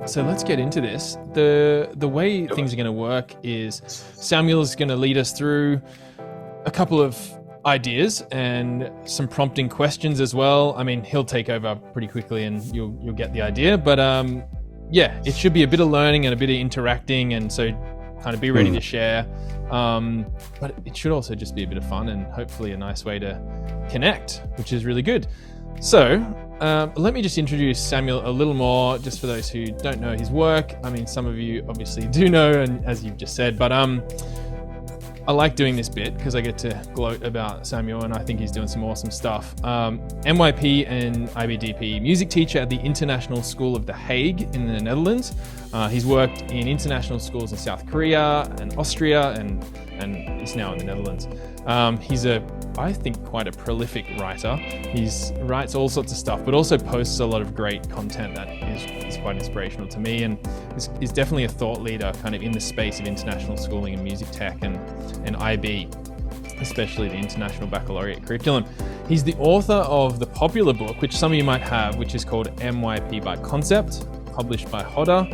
So let's get into this. The way things are going to work is Samuel is going to lead us through a couple of ideas and some prompting questions as well. I mean, he'll take over pretty quickly and you'll get the idea. But yeah, it should be a bit of learning and a bit of interacting, and so kind of be ready to share. But it should also just be a bit of fun and hopefully a nice way to connect, which is really good. So let me just introduce Samuel a little more, just for those who don't know his work. I mean, some of you obviously do know, and as you've just said, but I like doing this bit because I get to gloat about Samuel, and I think he's doing some awesome stuff. MYP and IBDP music teacher at the International School of The Hague in the Netherlands. He's worked in international schools in South Korea and Austria, and is now in the Netherlands. He's I think, quite a prolific writer. He writes all sorts of stuff, but also posts a lot of great content that is quite inspirational to me, and is definitely a thought leader kind of in the space of international schooling and music tech and IB, especially the International Baccalaureate Curriculum. He's the author of the popular book, which some of you might have, which is called MYP by Concept, published by Hodder.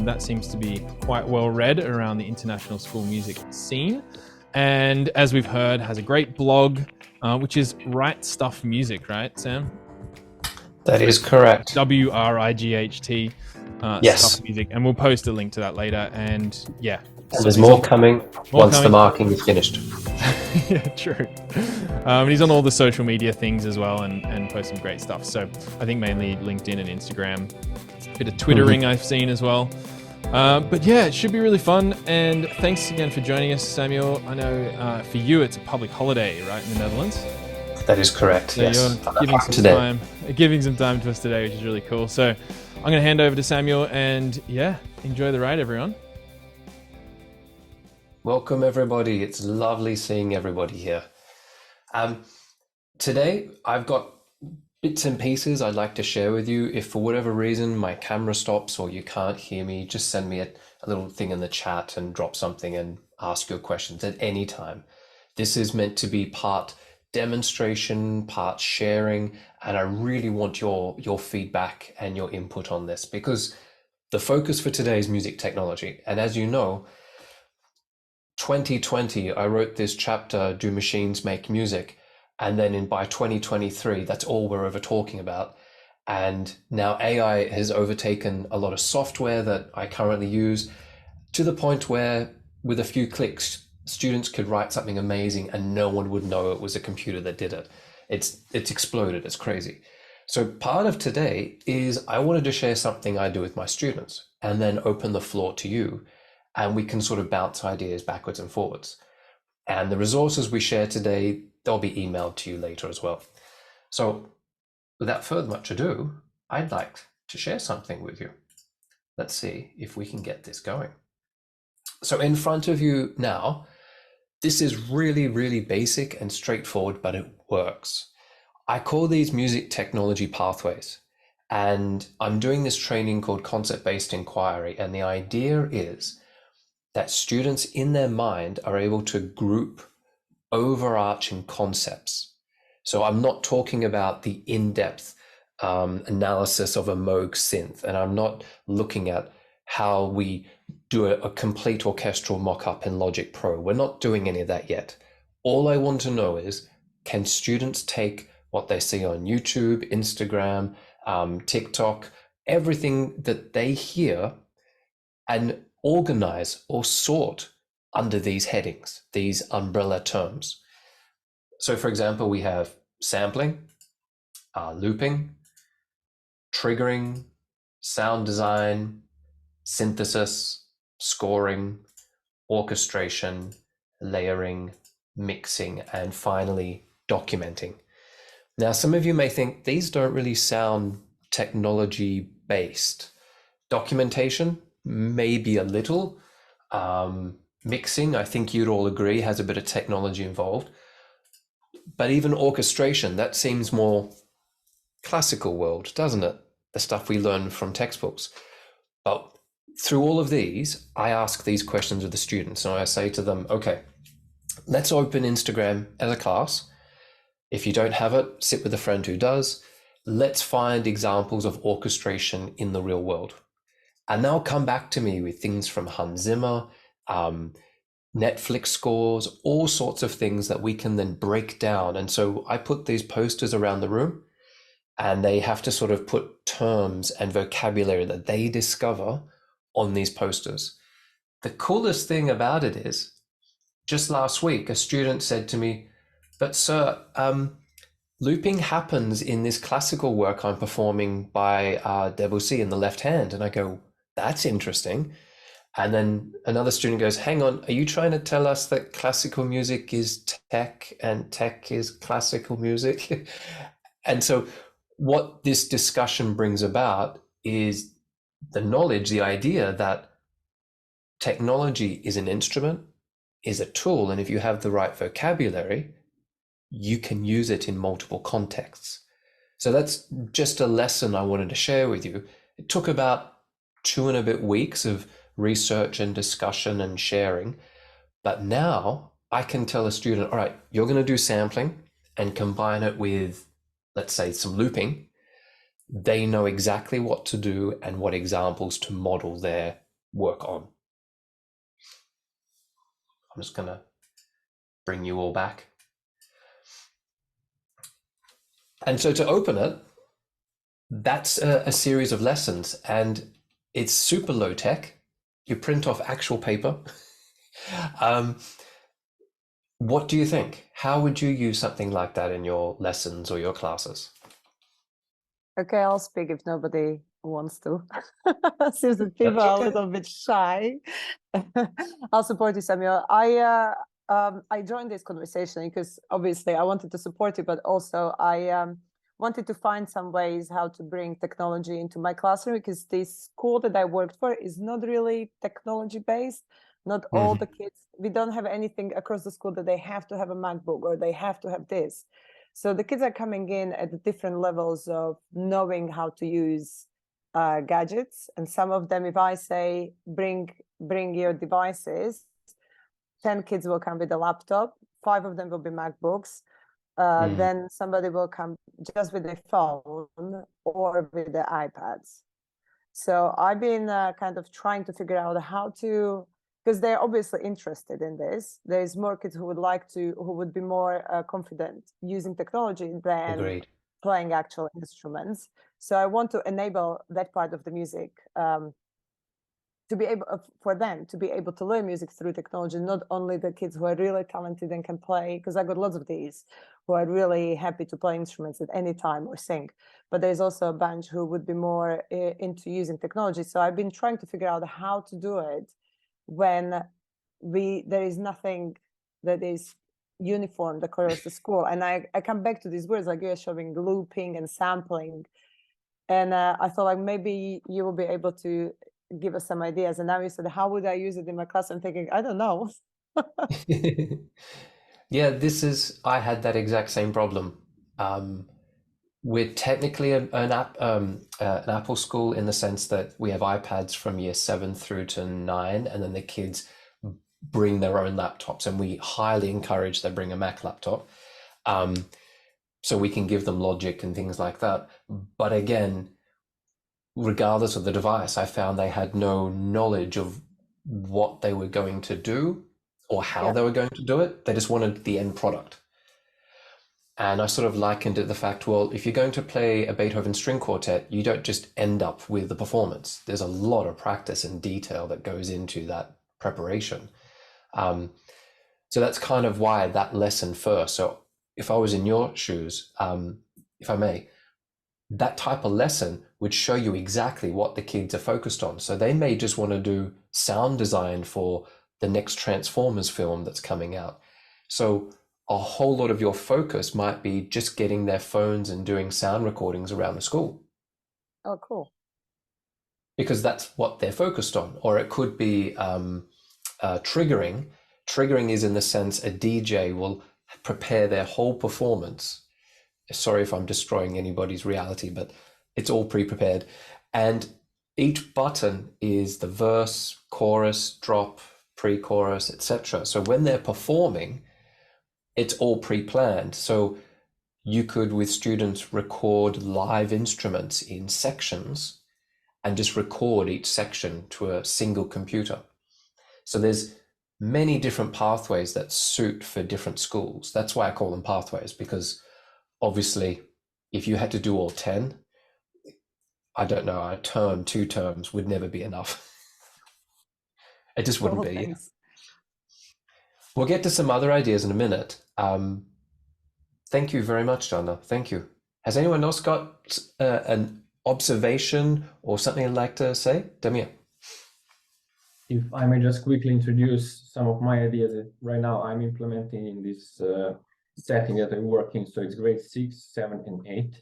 That seems to be quite well read around the international school music scene. And as we've heard, has a great blog, which is Right Stuff Music, right, Sam? That is correct. WRIGHT Yes. Stuff Music. And we'll post a link to that later. And yeah. And there's more coming once the marking is finished. Yeah, true. He's on all the social media things as well, and posts some great stuff. So I think mainly LinkedIn and Instagram. A bit of Twittering I've seen as well. But yeah, it should be really fun. And thanks again for joining us, Samuel. I know for you it's a public holiday, right, in the Netherlands? That is correct, So yes. you're giving some time to us today, which is really cool. So I'm going to hand over to Samuel, and yeah, enjoy the ride, everyone. Welcome, everybody. It's lovely seeing everybody here. Today, I've got bits and pieces I'd like to share with you. If for whatever reason my camera stops or you can't hear me, just send me a little thing in the chat and drop something and ask your questions at any time. This is meant to be part demonstration, part sharing, and I really want your feedback and your input on this, because the focus for today is music technology. And as you know, 2020, I wrote this chapter, Do Machines Make Music? And then by 2023, that's all we're ever talking about. And now AI has overtaken a lot of software that I currently use, to the point where with a few clicks, students could write something amazing and no one would know it was a computer that did it. It's exploded, it's crazy. So part of today is I wanted to share something I do with my students and then open the floor to you, and we can sort of bounce ideas backwards and forwards. And the resources we share today, they'll be emailed to you later as well. So without further much ado, I'd like to share something with you. Let's see if we can get this going. So in front of you now, this is really, really basic and straightforward, but it works. I call these music technology pathways, and I'm doing this training called concept-based inquiry. And the idea is that students in their mind are able to group overarching concepts. So I'm not talking about the in-depth analysis of a Moog synth, and I'm not looking at how we do a complete orchestral mock-up in Logic Pro. We're not doing any of that yet. All I want to know is, can students take what they see on YouTube, Instagram, TikTok, everything that they hear, and organize or sort under these headings, these umbrella terms. So for example, we have sampling, looping, triggering, sound design, synthesis, scoring, orchestration, layering, mixing, and finally documenting. Now, some of you may think these don't really sound technology based. Documentation, maybe a little. Mixing, I think you'd all agree, has a bit of technology involved. But even orchestration, that seems more classical world, doesn't it? The stuff we learn from textbooks. But through all of these, I ask these questions of the students, and I say to them, okay, let's open Instagram as a class. If you don't have it, sit with a friend who does. let's find examples of orchestration in the real world. And they'll come back to me with things from Hans Zimmer, Netflix scores, all sorts of things that we can then break down. And so I put these posters around the room, and they have to sort of put terms and vocabulary that they discover on these posters. The coolest thing about it is, just last week, a student said to me, "But sir, looping happens in this classical work I'm performing by Debussy in the left hand." And I go, "That's interesting." And then another student goes, "Hang on, are you trying to tell us that classical music is tech and tech is classical music?" And so what this discussion brings about is the knowledge, the idea that technology is an instrument, is a tool, and if you have the right vocabulary, you can use it in multiple contexts. So that's just a lesson I wanted to share with you. It took about 2 and a bit weeks of research and discussion and sharing, but now I can tell a student, all right, you're going to do sampling and combine it with, let's say, some looping. They know exactly what to do and what examples to model their work on. I'm just going to bring you all back. And so to open it, that's a series of lessons, and it's super low tech. You print off actual paper. What do you think? How would you use something like that in your lessons or your classes? Okay, I'll speak if nobody wants to. Seems that people are a little bit shy. I'll support you, Samuel. I joined this conversation because obviously I wanted to support you, but also I wanted to find some ways how to bring technology into my classroom, because this school that I worked for is not really technology based. Not all the kids, we don't have anything across the school that they have to have a MacBook or they have to have this. So the kids are coming in at the different levels of knowing how to use gadgets. And some of them, if I say, bring your devices, 10 kids will come with a laptop, 5 of them will be MacBooks. Then somebody will come just with a phone or with the iPads. So I've been kind of trying to figure out how to, because they're obviously interested in this. There's more kids who would be more confident using technology than playing actual instruments. So I want to enable that part of the music to be able for them to be able to learn music through technology, not only the kids who are really talented and can play, because I got lots of these who are really happy to play instruments at any time or sing, but there's also a bunch who would be more into using technology. So I've been trying to figure out how to do it when there is nothing that is uniform across the school. And I come back to these words like you're showing looping and sampling, and I thought like maybe you will be able to give us some ideas. And now you said, how would I use it in my class? I'm thinking, I don't know. Yeah, I had that exact same problem. We're technically an Apple school in the sense that we have iPads from year 7 through to 9, and then the kids bring their own laptops, and we highly encourage they bring a Mac laptop. So we can give them logic and things like that. But again, regardless of the device, I found they had no knowledge of what they were going to do or how they were going to do it. They just wanted the end product. And I sort of likened it to the fact, well, if you're going to play a Beethoven string quartet, you don't just end up with the performance. There's a lot of practice and detail that goes into that preparation. So that's kind of why that lesson first. So if I was in your shoes, if I may, that type of lesson would show you exactly what the kids are focused on. So they may just want to do sound design for the next Transformers film that's coming out. So a whole lot of your focus might be just getting their phones and doing sound recordings around the school. Oh, cool. Because that's what they're focused on. Or it could be triggering. Triggering is in the sense a DJ will prepare their whole performance. Sorry if I'm destroying anybody's reality, but it's all pre-prepared. And each button is the verse, chorus, drop, pre-chorus, etc. So when they're performing, it's all pre-planned. So you could, with students, record live instruments in sections and just record each section to a single computer. So there's many different pathways that suit for different schools. That's why I call them pathways, because obviously if you had to do all 10, I don't know, a term, 2 terms would never be enough. It just wouldn't be. Thanks. We'll get to some other ideas in a minute. Thank you very much, Jana. Thank you. Has anyone else got an observation or something I'd like to say? Damir. If I may just quickly introduce some of my ideas that right now I'm implementing in this setting that I'm working. So it's grade 6, 7, and 8.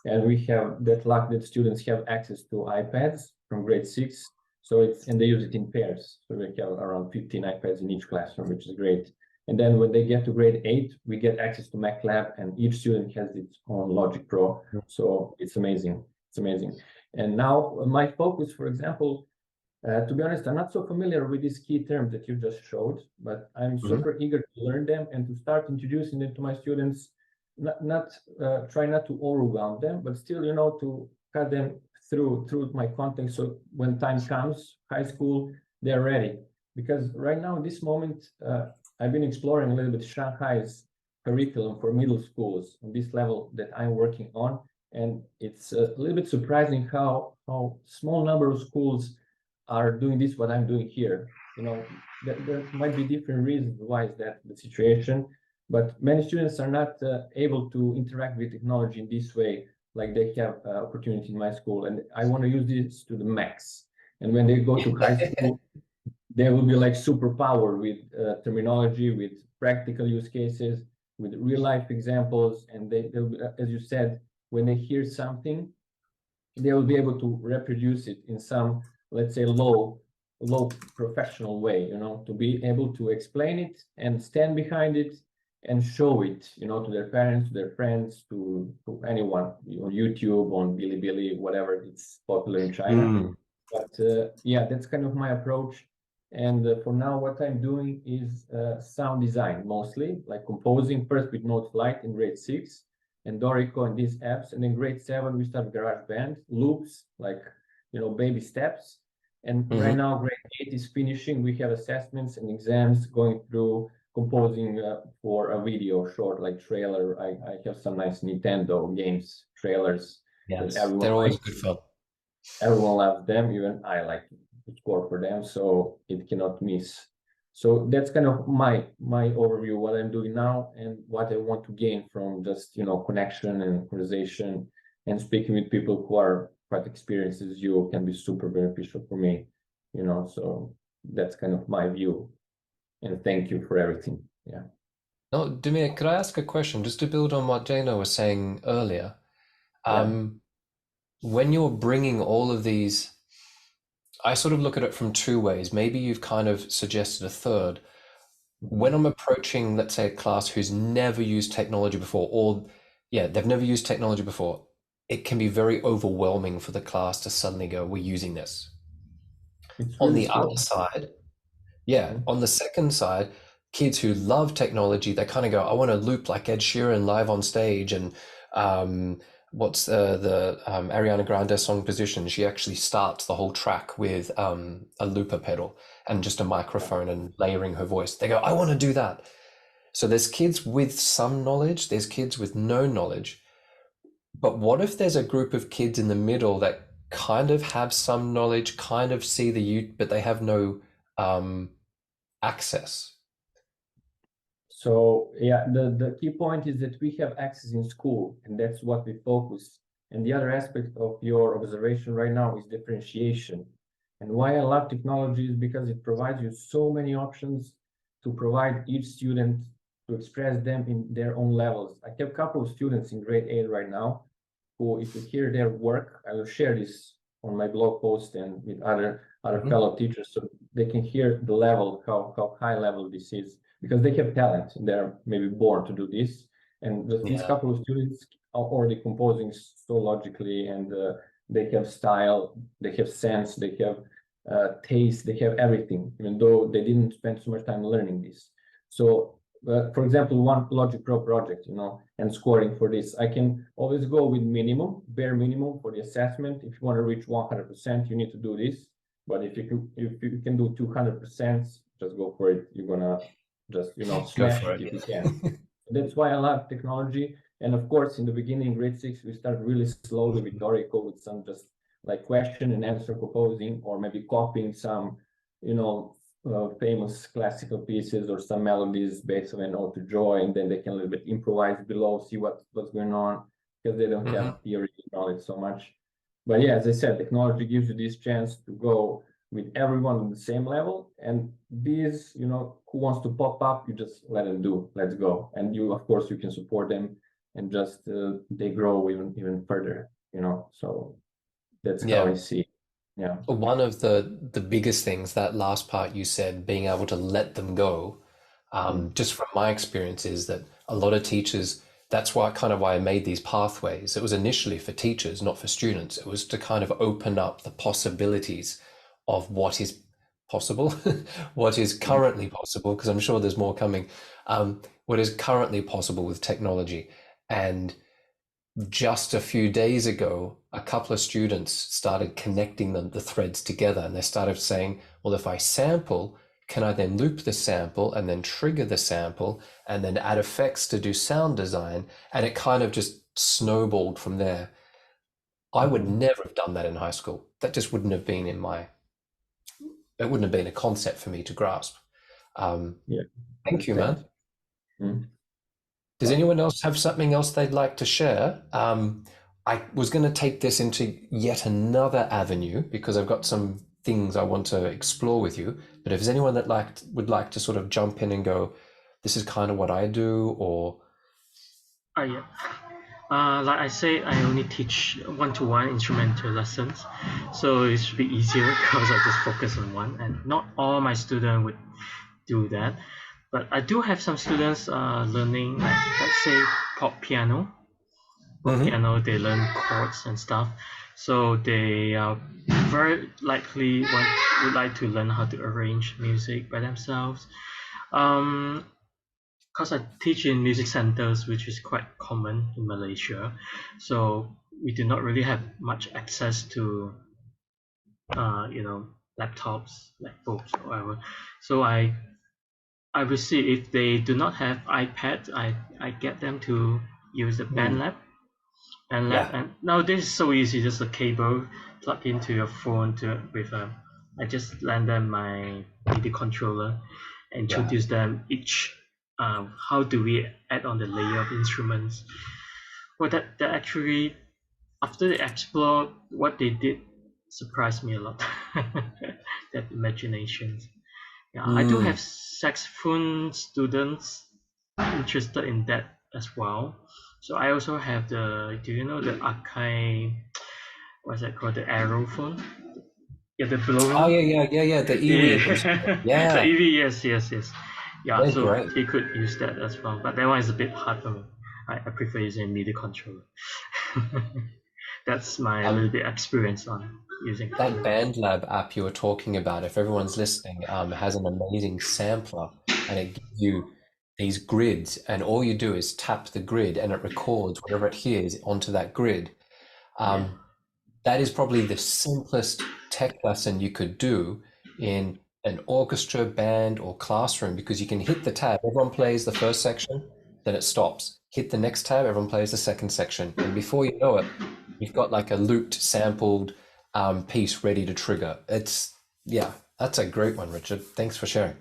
And we have that luck that students have access to iPads from grade 6. So and they use it in pairs. So we have around 15 iPads in each classroom, which is great. And then when they get to grade 8, we get access to MacLab, and each student has its own Logic Pro. So it's amazing. It's amazing. And now my focus, for example, to be honest, I'm not so familiar with these key terms that you just showed, but I'm super eager to learn them and to start introducing them to my students. Try not to overwhelm them, but still, to cut them through my content. So when time comes, high school, they're ready. Because right now, in this moment, I've been exploring a little bit Shanghai's curriculum for middle schools on this level that I'm working on. And it's a little bit surprising how small number of schools are doing this, what I'm doing here. There might be different reasons why is that the situation, but many students are not able to interact with technology in this way, like they have opportunity in my school. And I want to use this to the max. And when they go to high school, they will be like superpower with terminology, with practical use cases, with real life examples. And they'll be, as you said, when they hear something, they will be able to reproduce it in some, let's say, low professional way, to be able to explain it and stand behind it and show it, to their parents, to their friends, to anyone on YouTube, on Bilibili, whatever it's popular in China. But yeah, that's kind of my approach. And for now, what I'm doing is sound design mostly, like composing first with Note Flight in grade 6 and Dorico and these apps. And in grade 7, we start GarageBand, loops, like, baby steps. And right now, grade 8 is finishing. We have assessments and exams going through composing for a video short, like trailer. I have some nice Nintendo games trailers. Yes, that everyone they're always likes. good fun. Everyone loves them, even I like to score for them, so it cannot miss. So that's kind of my overview, what I'm doing now and what I want to gain from just connection and conversation and speaking with people who are quite experienced as you can be super beneficial for me, so that's kind of my view. And thank you for everything. Yeah. No, Damir, could I ask a question just to build on what Jana was saying earlier? When you're bringing all of these, I sort of look at it from 2 ways. Maybe you've kind of suggested a third. When I'm approaching, let's say, a class who's never used technology before, or they've never used technology before, it can be very overwhelming for the class to suddenly go, we're using this. On the other side, on the second side, kids who love technology, they kind of go, I want to loop like Ed Sheeran live on stage. And what's the Ariana Grande song Position? She actually starts the whole track with a looper pedal and just a microphone and layering her voice. They go, I want to do that. So there's kids with some knowledge, there's kids with no knowledge. But what if there's a group of kids in the middle that kind of have some knowledge, kind of see the youth, but they have no access? So yeah, the key point is that we have access in school, and that's what we focus. And the other aspect of your observation right now is differentiation. And why I love technology is because it provides you so many options to provide each student to express them in their own levels. I have a couple of students in grade 8 right now who, if you hear their work, I will share this on my blog post and with other fellow teachers so they can hear the level, how high level this is, because they have talent. They're maybe born to do this. And these couple of students are already composing so logically, and they have style, they have sense, they have taste, they have everything, even though they didn't spend so much time learning this. So for example, one Logic Pro project, you know, and scoring for this, I can always go with minimum, bare minimum for the assessment. If you want to reach 100%, you need to do this. But if you can do 200%, just go for it. You're gonna just, you know, smash it if you can. That's why I love technology. And of course, in the beginning, grade 6, we start really slowly with Dorico, with some just like question and answer composing, or maybe copying some, you know, famous classical pieces or some melodies, Beethoven or to Joy, and then they can a little bit improvise below, see what's going on, because they don't have theory knowledge so much. But yeah, as I said, technology gives you this chance to go with everyone on the same level, and these, you know, who wants to pop up, you just let them do, let's go. And you, of course, you can support them, and just they grow even further, you know. So that's how I see it. Yeah. One of the biggest things, that last part you said, being able to let them go, just from my experience, is that a lot of teachers, that's why I made these pathways. It was initially for teachers, not for students. It was to kind of open up the possibilities of what is possible, what is currently possible, because I'm sure there's more coming, what is currently possible with technology. And just a few days ago, a couple of students started connecting the threads together, and they started saying, well, if I sample, can I then loop the sample and then trigger the sample and then add effects to do sound design? And it kind of just snowballed from there. I would never have done that in high school. That just wouldn't have been it wouldn't have been a concept for me to grasp. Thank you, man. Does anyone else have something else they'd like to share? I was going to take this into yet another avenue, because I've got some things I want to explore with you. But if there's anyone that would like to sort of jump in and go, this is kind of what I do, or... Yeah. Like I say, I only teach one-to-one instrumental lessons. So it should be easier because I just focus on one. And not all my students would do that. But I do have some students learning, like, let's say, pop piano. Piano, they learn chords and stuff. So they very likely would like to learn how to arrange music by themselves. Because I teach in music centers, which is quite common in Malaysia. So we do not really have much access to, you know, laptops, MacBooks, or whatever. So I will see if they do not have iPad, I get them to use the BandLab. And now this is so easy, just a cable plug into your phone I just lend them my MIDI controller and introduce them each, how do we add on the layer of instruments. Well, that actually, after they explore what they did, surprised me a lot. That imaginations. I do have saxophone students interested in that as well. So I also have do you know the Akai, what's that called, the aerophone? Yeah, the blowing. Oh yeah, the EV. Yeah. The EV, yes. Yeah, that's so great. he could use that as well. But that one is a bit hard for me. I prefer using MIDI controller. That's my little bit experience on using that BandLab app you were talking about. If everyone's listening, has an amazing sampler, and it gives you these grids, and all you do is tap the grid and it records whatever it hears onto that grid. That is probably the simplest tech lesson you could do in an orchestra, band, or classroom, because you can hit the tab, everyone plays the first section, then it stops. Hit the next tab, everyone plays the second section, and before you know it, you've got like a looped, sampled piece ready to trigger. That's a great one, Richard. Thanks for sharing.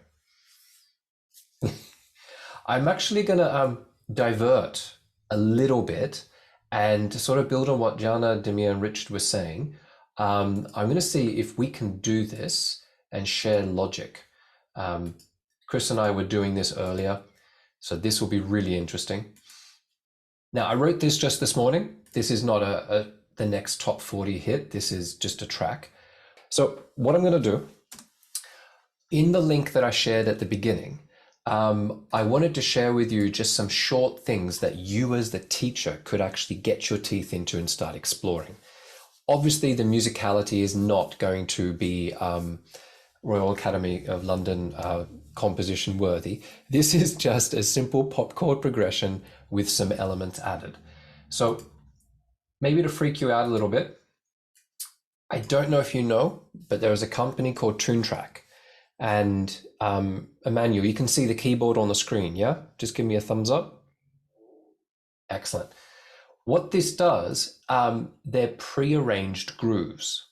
I'm actually going to divert a little bit, and to sort of build on what Jana, Demir, and Richard were saying. I'm going to see if we can do this and share logic. Chris and I were doing this earlier, so this will be really interesting. Now, I wrote this just this morning. This is not the next top 40 hit. This is just a track. So what I'm going to do, in the link that I shared at the beginning, I wanted to share with you just some short things that you as the teacher could actually get your teeth into and start exploring. Obviously, the musicality is not going to be Royal Academy of London composition worthy. This is just a simple pop chord progression with some elements added. So maybe to freak you out a little bit, I don't know if you know, but there is a company called TuneTrack. And Emmanuel, you can see the keyboard on the screen, yeah? Just give me a thumbs up. Excellent. What this does, they're pre-arranged grooves.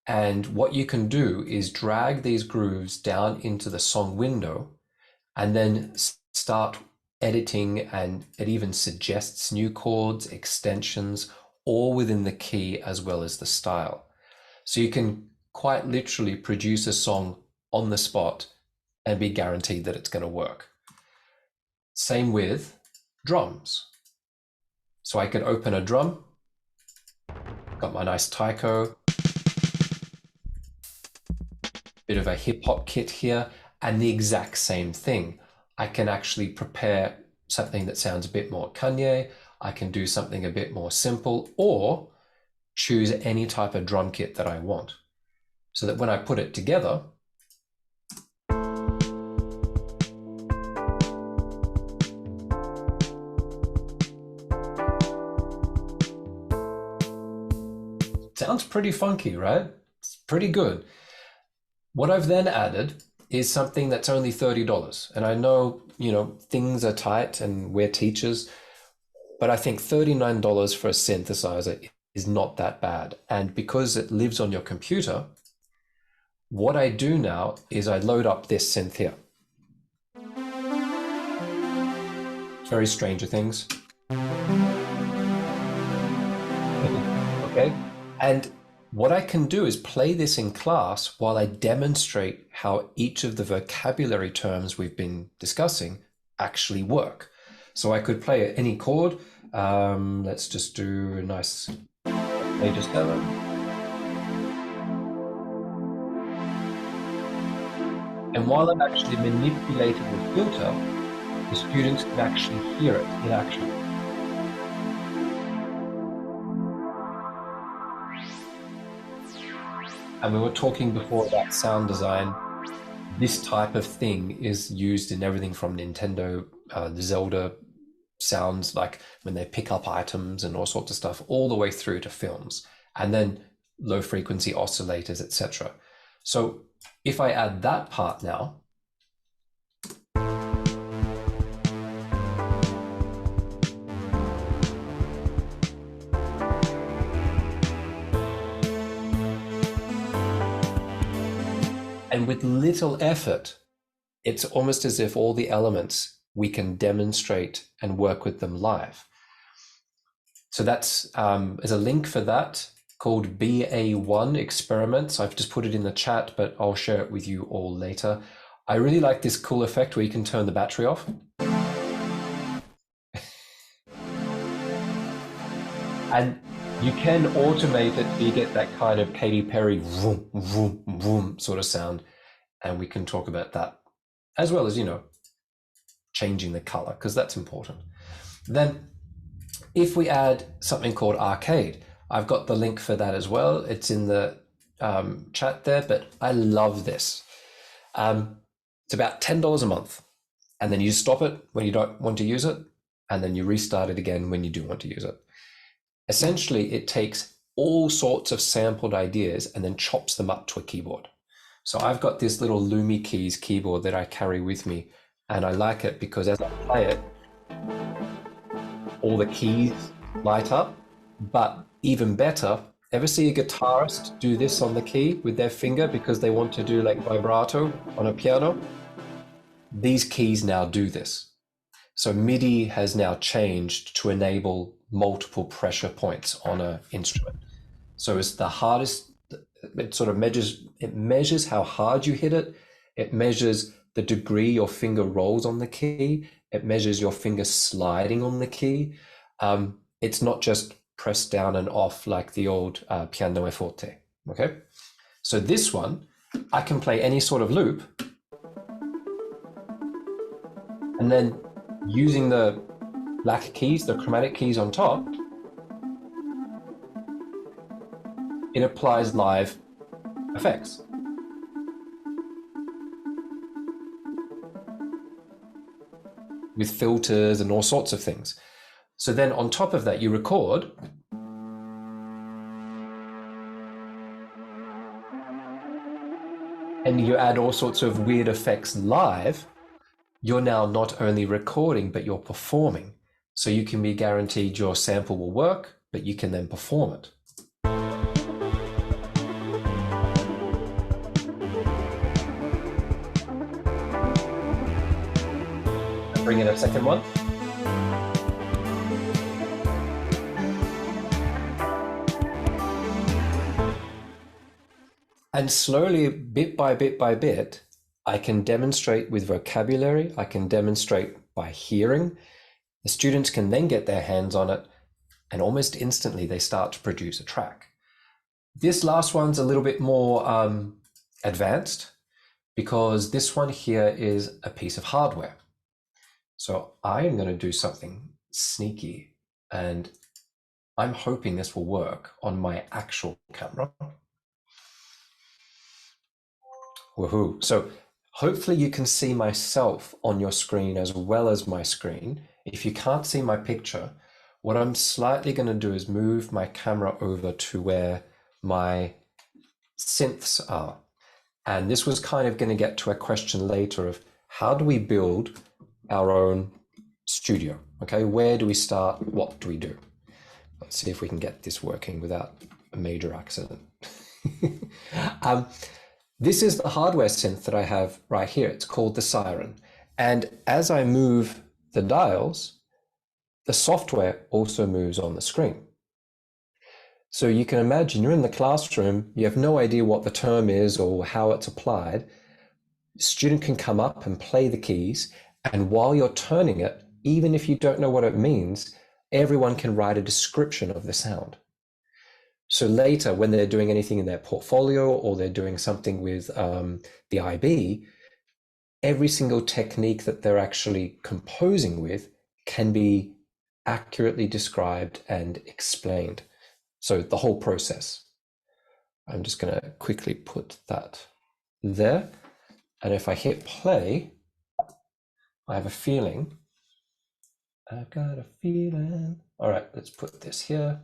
And what you can do is drag these grooves down into the song window and then start editing, and it even suggests new chords, extensions, all within the key as well as the style. So you can quite literally produce a song on the spot and be guaranteed that it's going to work. Same with drums. So I could open a drum, got my nice taiko, bit of a hip hop kit here, and the exact same thing. I can actually prepare something that sounds a bit more Kanye. I can do something a bit more simple, or choose any type of drum kit that I want, so that when I put it together, sounds pretty funky, right? It's pretty good. What I've then added is something that's only $30. And I know, things are tight and we're teachers, but I think $39 for a synthesizer is not that bad. And because it lives on your computer, what I do now is I load up this synth here. Very Stranger Things. Okay. And what I can do is play this in class while I demonstrate how each of the vocabulary terms we've been discussing actually work. So I could play any chord. Let's just do a nice major 7. And while I'm actually manipulating the filter, the students can actually hear it in action. And we were talking before about sound design. This type of thing is used in everything from Nintendo, Zelda sounds, like when they pick up items and all sorts of stuff, all the way through to films, and then low frequency oscillators, etc. So if I add that part now, and with little effort, it's almost as if all the elements we can demonstrate and work with them live. So that's, there's a link for that called BA1 Experiments. I've just put it in the chat, but I'll share it with you all later. I really like this cool effect where you can turn the battery off. And you can automate it so you get that kind of Katy Perry vroom, vroom, vroom sort of sound. And we can talk about that, as well as, changing the color, because that's important. Then if we add something called Arcade, I've got the link for that as well. It's in the chat there, but I love this. It's about $10 a month. And then you stop it when you don't want to use it. And then you restart it again when you do want to use it. Essentially, it takes all sorts of sampled ideas and then chops them up to a keyboard. So I've got this little Lumi Keys keyboard that I carry with me, and I like it because as I play it, all the keys light up. But even better, ever see a guitarist do this on the key with their finger because they want to do like vibrato on a piano? These keys now do this. So MIDI has now changed to enable multiple pressure points on an instrument. So it's the hardest, it sort of measures how hard you hit it. It measures the degree your finger rolls on the key. It measures your finger sliding on the key. It's not just press down and off like the old piano forte, okay? So this one, I can play any sort of loop, and then using the black keys, the chromatic keys on top, it applies live effects. with filters and all sorts of things. So then on top of that, you record. And you add all sorts of weird effects live. You're now not only recording, but you're performing. So you can be guaranteed your sample will work, but you can then perform it. Bring in a second one. And slowly, bit by bit by bit, I can demonstrate with vocabulary, I can demonstrate by hearing. The students can then get their hands on it, and almost instantly they start to produce a track. This last one's a little bit more advanced, because this one here is a piece of hardware. So I am going to do something sneaky, and I'm hoping this will work on my actual camera. Woohoo. So hopefully you can see myself on your screen as well as my screen. If you can't see my picture, what I'm slightly going to do is move my camera over to where my synths are. And this was kind of going to get to a question later of how do we build our own studio? Okay, where do we start? What do we do? Let's see if we can get this working without a major accident. This is the hardware synth that I have right here. It's called the Siren. And as I move the dials, the software also moves on the screen. So you can imagine you're in the classroom, you have no idea what the term is or how it's applied. The student can come up and play the keys, and while you're turning it, even if you don't know what it means, everyone can write a description of the sound. So later, when they're doing anything in their portfolio or they're doing something with the IB, every single technique that they're actually composing with can be accurately described and explained. So the whole process. I'm just going to quickly put that there. And if I hit play, I have a feeling. I've got a feeling. All right, let's put this here.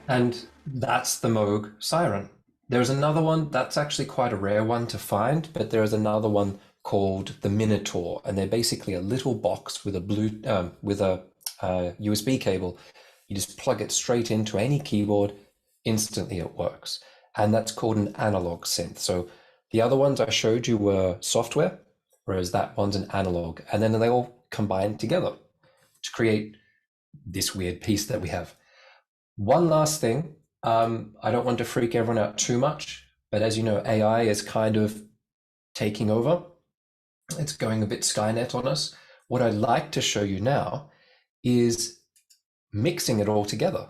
And that's the Moog Siren. There's another one that's actually quite a rare one to find, but there is another one called the Minotaur, and they're basically a little box with a USB cable. You just plug it straight into any keyboard, instantly it works. And that's called an analog synth. So the other ones I showed you were software, whereas that one's an analog, and then they all combine together to create this weird piece that we have. One last thing, I don't want to freak everyone out too much, but as you know, AI is kind of taking over. It's going a bit Skynet on us. What I'd like to show you now is mixing it all together.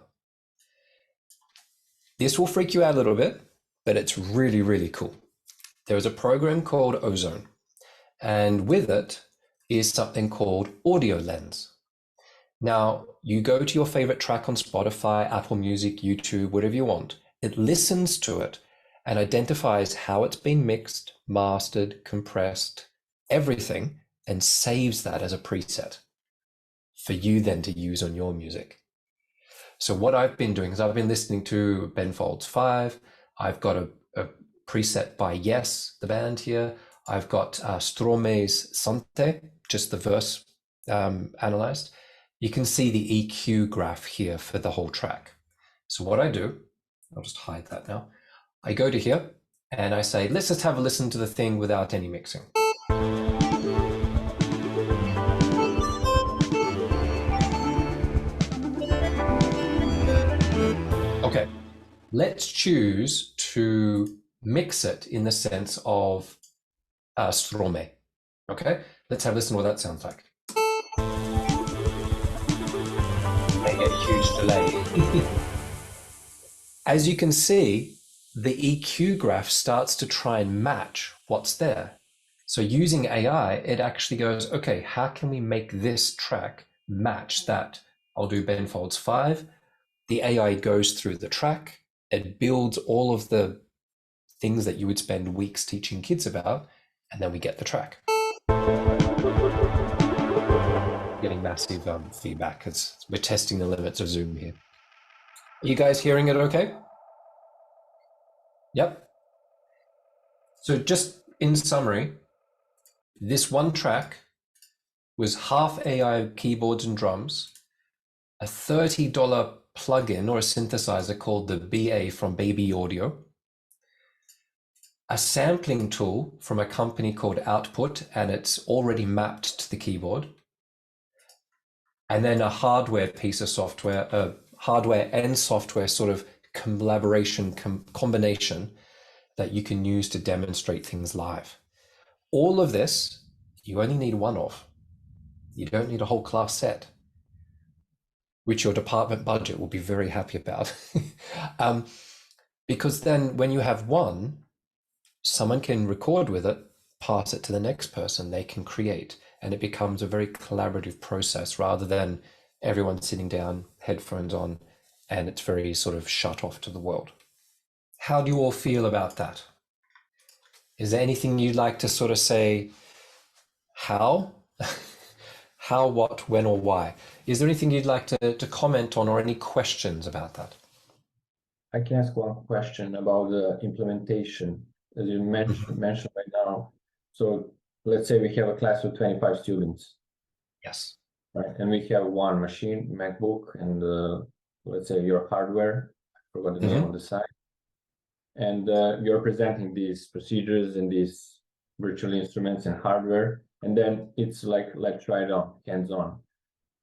This will freak you out a little bit, but it's really, really cool. There is a program called Ozone, and with it is something called Audio Lens. Now, you go to your favorite track on Spotify, Apple Music, YouTube, whatever you want. It listens to it and identifies how it's been mixed, mastered, compressed, everything, and saves that as a preset for you then to use on your music. So what I've been doing is I've been listening to Ben Folds 5. I've got a preset by Yes, the band here. I've got Stromae's Sante, just the verse analyzed. You can see the EQ graph here for the whole track. So what I do, I'll just hide that now. I go to here and I say, let's just have a listen to the thing without any mixing. Okay, let's choose to mix it in the sense of Stromae. Okay, Let's have a listen to what that sounds like. They get a huge delay. As you can see, the EQ graph starts to try and match what's there. So using AI, it actually goes, okay, how can we make this track match that? I'll do Ben Folds 5. The AI goes through the track. It builds all of the things that you would spend weeks teaching kids about, and then we get the track. Getting massive feedback because we're testing the limits of Zoom here. Are you guys hearing it okay? Yep. So just in summary, this one track was half AI keyboards and drums, a $30 plugin or a synthesizer called the BA from Baby Audio, a sampling tool from a company called Output, and it's already mapped to the keyboard, and then a hardware piece of software, a hardware and software sort of collaboration combination that you can use to demonstrate things live. All of this, you only need one of. You don't need a whole class set, which your department budget will be very happy about. Because then when you have one, someone can record with it, pass it to the next person, they can create, and it becomes a very collaborative process rather than everyone sitting down, headphones on, and it's very sort of shut off to the world. How do you all feel about that? Is there anything you'd like to sort of say, how? How, what, when, or why? Is there anything you'd like to comment on or any questions about that? I can ask one question about the implementation, as you mentioned right now. So let's say we have a class with 25 students. Yes. Right, and we have one machine, MacBook, and let's say your hardware, I forgot the name on the side. And you're presenting these procedures and these virtual instruments and hardware, and then it's like try it on, hands-on.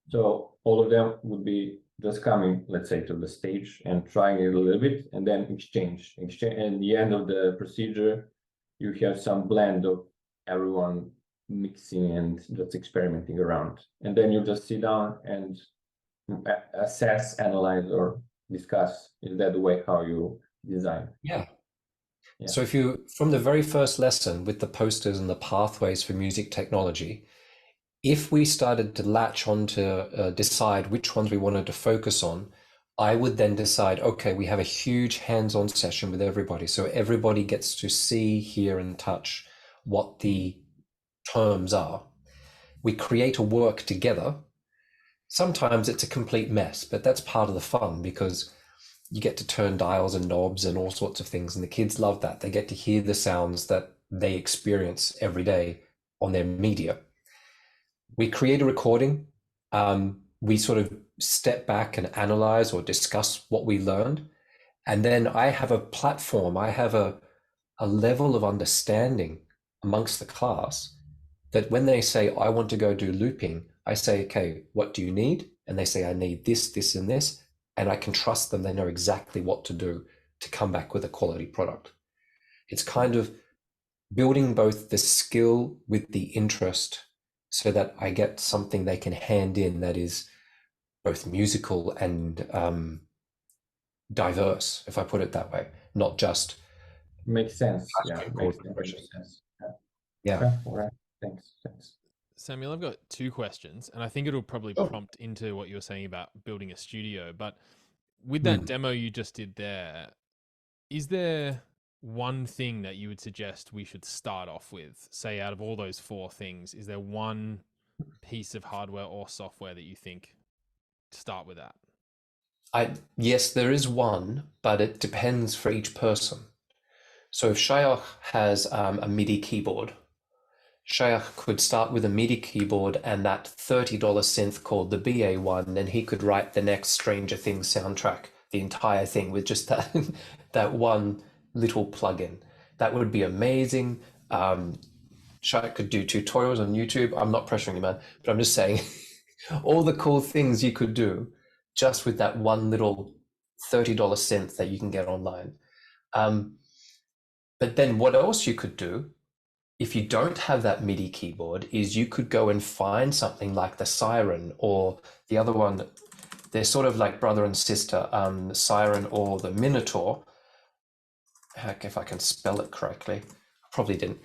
So all of them would be just coming, let's say, to the stage and trying it a little bit, and then exchange. And at the end of the procedure, you have some blend of everyone mixing and just experimenting around. And then you just sit down and assess, analyze, or discuss. Is that the way how you design? Yeah. So if you, from the very first lesson with the posters and the pathways for music technology, if we started to latch on to decide which ones we wanted to focus on, I would then decide, okay, we have a huge hands-on session with everybody. So everybody gets to see, hear, and touch what the terms are. We create a work together. Sometimes it's a complete mess, but that's part of the fun because you get to turn dials and knobs and all sorts of things, and the kids love that. They get to hear the sounds that they experience every day on their media. We create a recording. We sort of step back and analyze or discuss what we learned. And then I have a platform, I have a level of understanding amongst the class that when they say, I want to go do looping, I say, okay, what do you need? And they say, I need this, this, and this. And I can trust them. They know exactly what to do to come back with a quality product. It's kind of building both the skill with the interest so that I get something they can hand in that is both musical and diverse, if I put it that way, not just makes sense. Yeah, makes sense. Yeah. Okay. All right. Thanks. Samuel, I've got two questions, and I think it'll probably prompt into what you were saying about building a studio. But with that demo you just did there, is there one thing that you would suggest we should start off with? Say out of all those four things, is there one piece of hardware or software that you think start with that? Yes, there is one, but it depends for each person. So if Shayach has a MIDI keyboard, Shayach could start with a MIDI keyboard and that $30 synth called the BA one, and he could write the next Stranger Things soundtrack, the entire thing with just that that one little plugin. That would be amazing. Shayach could do tutorials on YouTube. I'm not pressuring you, man, but I'm just saying all the cool things you could do just with that one little $30 synth that you can get online. But then what else you could do if you don't have that MIDI keyboard, is you could go and find something like the Siren or the other one. They're sort of like brother and sister, the Siren or the Minotaur. Heck, if I can spell it correctly, I probably didn't.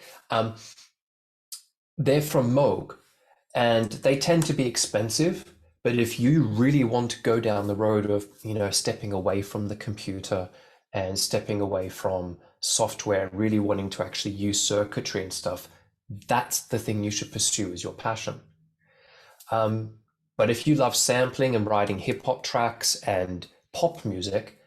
They're from Moog, and they tend to be expensive. But if you really want to go down the road of, stepping away from the computer and stepping away from software, really wanting to actually use circuitry and stuff, that's the thing you should pursue as your passion. But if you love sampling and writing hip hop tracks and pop music,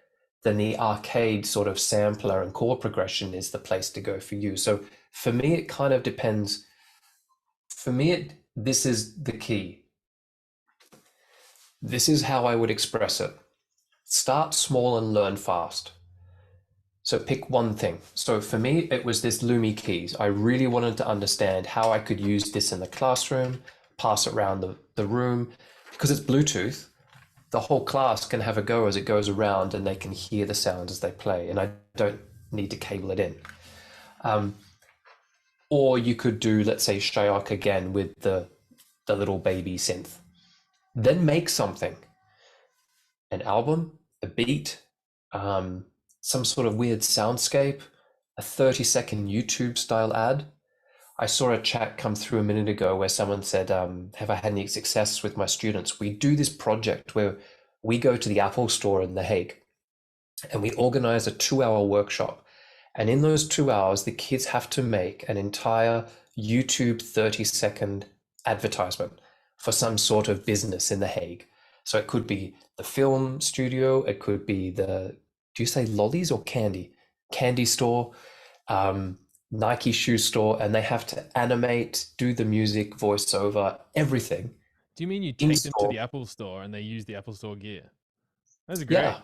then the arcade sort of sampler and chord progression is the place to go for you. So for me, it kind of depends. For me, this is the key. This is how I would express it. Start small and learn fast. So pick one thing. So for me, it was this Lumi keys. I really wanted to understand how I could use this in the classroom, pass it around the room. Because it's Bluetooth, the whole class can have a go as it goes around and they can hear the sounds as they play. And I don't need to cable it in. Or you could do, let's say, Shyok again with the little baby synth. Then make something. An album, a beat, some sort of weird soundscape, a 30-second YouTube style ad. I saw a chat come through a minute ago where someone said, have I had any success with my students? We do this project where we go to the Apple store in The Hague and we organize a 2-hour workshop. And in those 2 hours, the kids have to make an entire YouTube 30-second advertisement for some sort of business in The Hague. So it could be the film studio, it could be do you say lollies or candy? Candy store, Nike shoe store, and they have to animate, do the music, voiceover, everything. Do you mean you take them to the Apple store and they use the Apple store gear? That's great. Yeah.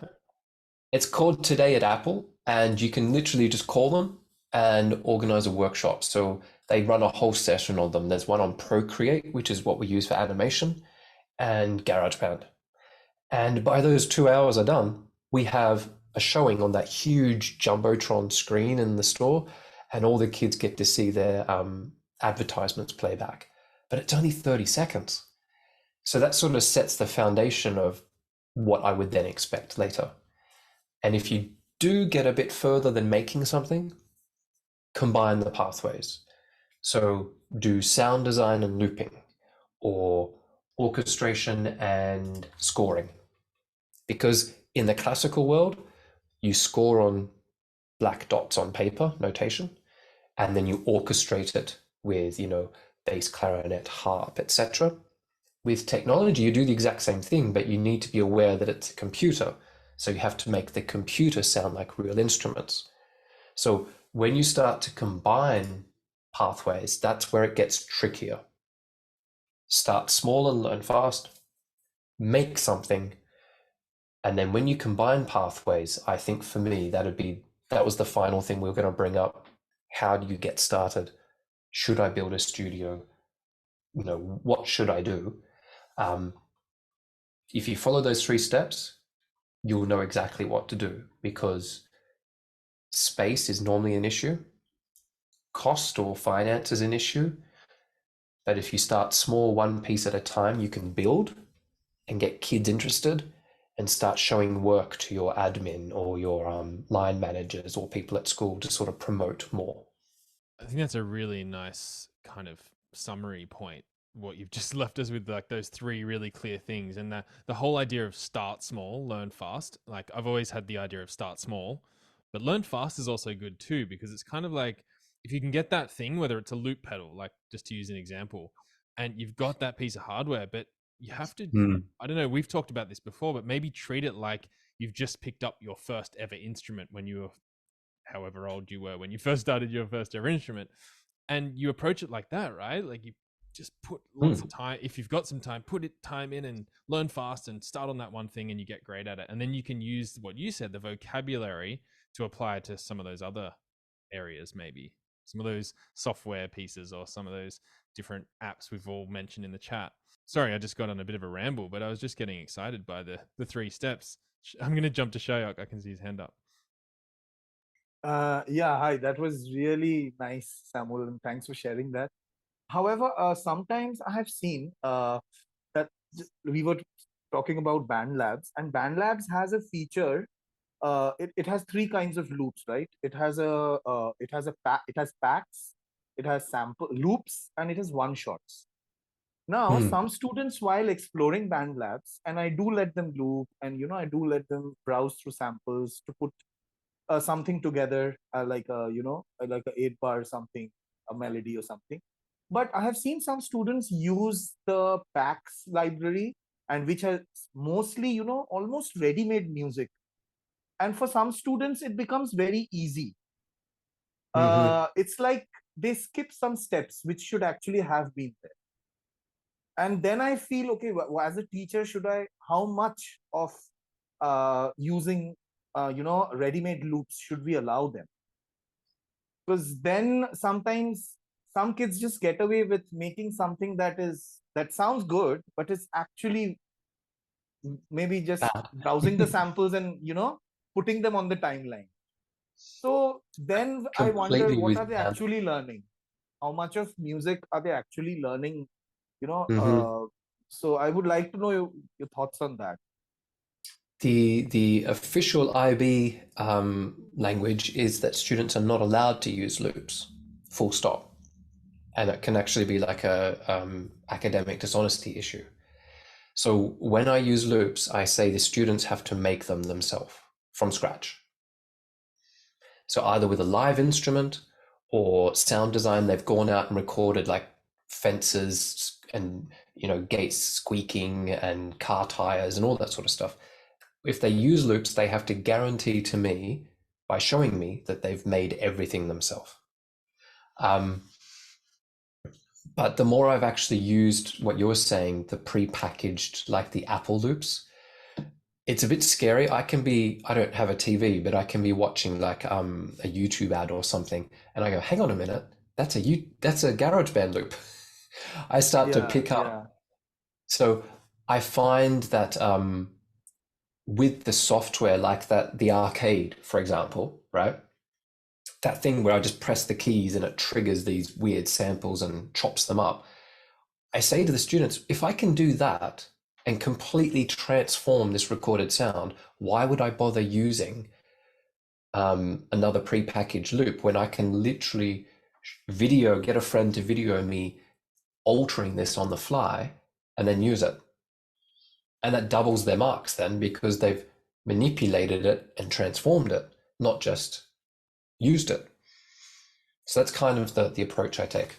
It's called Today at Apple, and you can literally just call them and organize a workshop. So they run a whole session on them. There's one on Procreate, which is what we use for animation, and GarageBand. And by those 2 hours are done, we have a showing on that huge Jumbotron screen in the store, and all the kids get to see their advertisements playback. But it's only 30 seconds. So that sort of sets the foundation of what I would then expect later. And if you do get a bit further than making something, combine the pathways. So do sound design and looping, or orchestration and scoring. Because in the classical world, you score on black dots on paper, notation, and then you orchestrate it with, bass, clarinet, harp, etc. With technology, you do the exact same thing, but you need to be aware that it's a computer. So you have to make the computer sound like real instruments. So when you start to combine pathways, that's where it gets trickier. Start small and learn fast, make something. And then when you combine pathways, I think for me, that was the final thing we were going to bring up. How do you get started? Should I build a studio? What should I do? If you follow those 3 steps, you'll know exactly what to do, because space is normally an issue. Cost or finance is an issue. But if you start small, one piece at a time, you can build and get kids interested and start showing work to your admin or your line managers or people at school to sort of promote more. I think that's a really nice kind of summary point, what you've just left us with, like those 3 really clear things. And the whole idea of start small, learn fast. Like I've always had the idea of start small, but learn fast is also good too, because it's kind of like, if you can get that thing, whether it's a loop pedal, like just to use an example, and you've got that piece of hardware, but you have to, I don't know, we've talked about this before, but maybe treat it like you've just picked up your first ever instrument when you were, however old you were when you first started your first ever instrument, and you approach it like that, right? Like you just put lots of time, if you've got some time, put time in and learn fast and start on that one thing, and you get great at it. And then you can use what you said, the vocabulary, to apply to some of those other areas, maybe some of those software pieces or some of those different apps we've all mentioned in the chat. Sorry, I just got on a bit of a ramble, but I was just getting excited by the 3 steps. I'm going to jump to Shayok. I can see his hand up. Yeah, hi. That was really nice, Samuel, and thanks for sharing that. However, sometimes I have seen that we were talking about Band Labs, and Band Labs has a feature. It has three kinds of loops, right? It has packs, it has sample loops, and it has one shots. Now, Hmm. some students, while exploring Band Labs, and I do let them loop, and I do let them browse through samples to put something together, like a 8 bar something, a melody or something. But I have seen some students use the packs library, and which has mostly almost ready-made music, and for some students it becomes very easy. Mm-hmm. It's like they skip some steps which should actually have been there. And then I feel, okay, as a teacher, how much of using ready-made loops should we allow them? Because then sometimes some kids just get away with making something that sounds good, but it's actually maybe just Bad. browsing the samples and putting them on the timeline. So then I wonder, Completely what with are you, they man. actually learning? How much of music are they actually learning? you know Mm-hmm. uh, so I would like to know your thoughts on that. The official IB language is that students are not allowed to use loops, full stop, and it can actually be like a academic dishonesty issue. So when I use loops, I say the students have to make them themselves from scratch. So either with a live instrument or sound design, they've gone out and recorded like fences and gates squeaking and car tires and all that sort of stuff. If they use loops, they have to guarantee to me by showing me that they've made everything themselves. But the more I've actually used what you're saying, the pre-packaged, like the Apple loops, it's a bit scary. I don't have a TV, but I can be watching like a YouTube ad or something, and I go, hang on a minute, that's a GarageBand loop. I start to Yeah, pick yeah, up. So I find that with the software like that, the arcade, for example, right? That thing where I just press the keys and it triggers these weird samples and chops them up. I say to the students, if I can do that and completely transform this recorded sound, why would I bother using another prepackaged loop when I can literally get a friend to video me altering this on the fly and then use it? And that doubles their marks then, because they've manipulated it and transformed it, not just used it. So that's kind of the approach I take.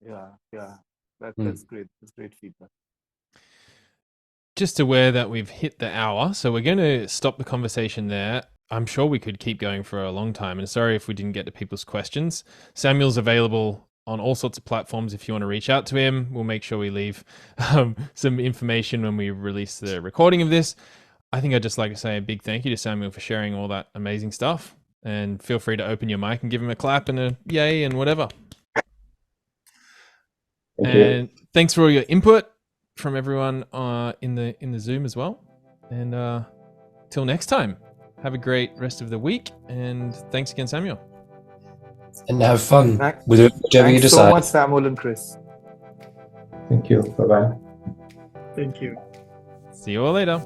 yeah. Mm. That's great. That's great feedback. Just aware that we've hit the hour, so we're going to stop the conversation there. I'm sure we could keep going for a long time, and sorry if we didn't get to people's questions. Samuel's available on all sorts of platforms if you want to reach out to him. We'll make sure we leave some information when we release the recording of this. I think I'd just like to say a big thank you to Samuel for sharing all that amazing stuff, and feel free to open your mic and give him a clap and a yay and whatever. Thank you. And thanks for all your input from everyone in the Zoom as well. And till next time, have a great rest of the week. And thanks again, Samuel. And have fun Thank- with whichever you Thanks so decide. much, Samuel and Chris. Thank you. Bye-bye. Thank you. See you all later.